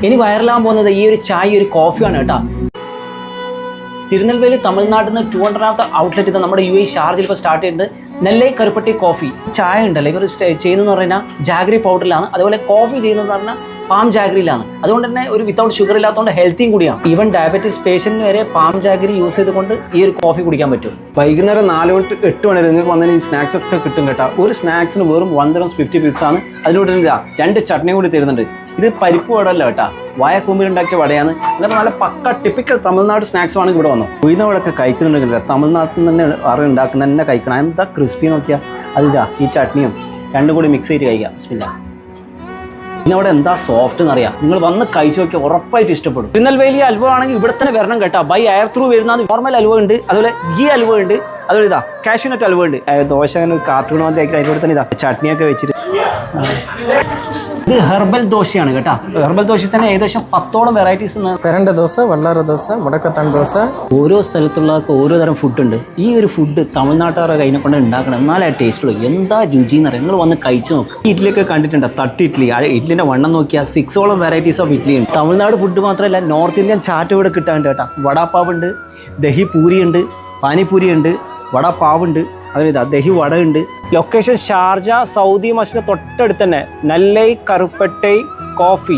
ഇനി വൈറലാകാൻ പോകുന്നത് ഈ ഒരു ചായ ഒരു കോഫിയാണ് കേട്ടോ. തിരുനെൽവേലി തമിഴ്നാട്ടിൽ നിന്ന് 200ാമത്തെ ഔട്ട്ലെറ്റ് ഇത് നമ്മുടെ UAE ഷാർജയിൽ ഇപ്പോൾ സ്റ്റാർട്ട് ചെയ്തിട്ടുണ്ട്. നെല്ലൈ കരുപ്പട്ടി കോഫി ചായ ഉണ്ടല്ലോ ഇവർ ചെയ്യുന്നതെന്ന് പറഞ്ഞാൽ ജാഗ്രി പൗഡറിലാണ്. അതുപോലെ കോഫി ചെയ്യുന്നതെന്ന് പറഞ്ഞാൽ പാം ജാഗ്രിയിലാണ്. അതുകൊണ്ട് തന്നെ ഒരു വിത്തൗട്ട് ഷുഗർ ഇല്ലാത്തതുകൊണ്ട് ഹെൽത്തിയും കൂടിയാണ്. ഈവൻ ഡയബറ്റീസ് പേഷ്യന്റിന് വരെ പാം ജാഗ്രി യൂസ് ചെയ്തുകൊണ്ട് ഈ ഒരു കോഫി കുടിക്കാൻ പറ്റും. വൈകുന്നേരം 4 to 8 വരെ നിങ്ങൾക്ക് വന്നതിന് ഈ സ്നാക്സ് ഒക്കെ കിട്ടും കേട്ടോ. ഒരു സ്നാക്സിന് വെറും 150 പീസ് ആണ്. അതിലൂടെ 2 ചട്നി കൂടി തരുന്നുണ്ട്. ഇത് പരിപ്പ് വടല്ല കേട്ടോ, വായക്കൂമ്പിൽ ഉണ്ടാക്കിയ വടയാണ്. എന്നിട്ട് നല്ല പക്ക ടിപ്പിക്കൽ തമിഴ്നാട് സ്നാക്സ് ആണ് ഇവിടെ വന്നു. ഉയർന്നവടൊക്കെ കഴിക്കുന്നുണ്ടെങ്കിൽ തമിഴ്നാട്ടിൽ നിന്ന് തന്നെ ഉണ്ടാക്കുന്ന തന്നെ കഴിക്കണം. എന്താ ക്രിസ്പി നോക്കിയാൽ അതിതാ ഈ ചട്നിയും രണ്ടും കൂടി മിക്സ് ചെയ്ത് കഴിക്കാം. ബിസ്മില്ലാ. പിന്നെ അവിടെ എന്താ സോഫ്റ്റ് എന്നറിയാം. നിങ്ങൾ വന്ന് കഴിച്ചു നോക്കിയാൽ ഉറപ്പായിട്ട് ഇഷ്ടപ്പെടും. തിരുനെൽവേലി അലുവ ആണെങ്കിൽ ഇവിടെ തന്നെ വരണം കേട്ടോ. ബൈ എയർ ത്രൂ വരുന്ന നോർമൽ അലുവ ഉണ്ട്, അതുപോലെ ഗീ അലുവ ഉണ്ട്, അതുപോലെ ഇതാ കാഷ്യൂനട്ട് അലുവ ഉണ്ട്. ദോശ അങ്ങനെ കാർട്ടൂൺ മാതിരി ആക്കി അതിലൂടെ തന്നെ ഇതാ ചട്നിയൊക്കെ വെച്ചിട്ട്. ഇത് ഹെർബൽ ദോശയാണ് കേട്ടോ. ഹെർബൽ ദോശയിൽ തന്നെ ഏകദേശം 10ഓളം വെറൈറ്റീസ്. പെരണ്ട ദോശ, വള്ളാര ദോശ, മുടക്കത്താൻ ദോശ. ഓരോ സ്ഥലത്തുള്ള ഓരോ തരം ഫുഡുണ്ട്. ഈ ഒരു ഫുഡ് തമിഴ്നാട്ടുകാരുടെ കയ്യിനെ കൊണ്ട് ഉണ്ടാക്കണം, എന്നാലേ ടേസ്റ്റ് ഉള്ളൂ. എന്താ രുചി എന്ന് അറിയാം. നിങ്ങൾ വന്ന് കഴിച്ചു നോക്കും. ഇഡ്ഡലിയൊക്കെ കണ്ടിട്ടുണ്ട്, തട്ട് ഇഡ്ഡലി. ഇഡ്ഡലിൻ്റെ വണ്ണം നോക്കിയാൽ 6ഓളം വെറൈറ്റീസ് ഓഫ് ഇഡ്ഡലി ഉണ്ട്. തമിഴ്നാട് ഫുഡ് മാത്രമല്ല, നോർത്ത് ഇന്ത്യൻ ചാറ്റ് ഇവിടെ കിട്ടാണ്ട് കേട്ടോ. വടാപ്പാവ് ഉണ്ട്, ദഹി പൂരി ഉണ്ട്, പാനിപൂരി ഉണ്ട്, വടാപ്പാവ് ഉണ്ട്, അതിലിതാ ദഹി വട ഉണ്ട്. ലൊക്കേഷൻ ഷാർജ സൗദി മസ്ജിദ് തൊട്ടടുത്ത് തന്നെ നെല്ലൈ കരുപ്പട്ടൈ കോഫി.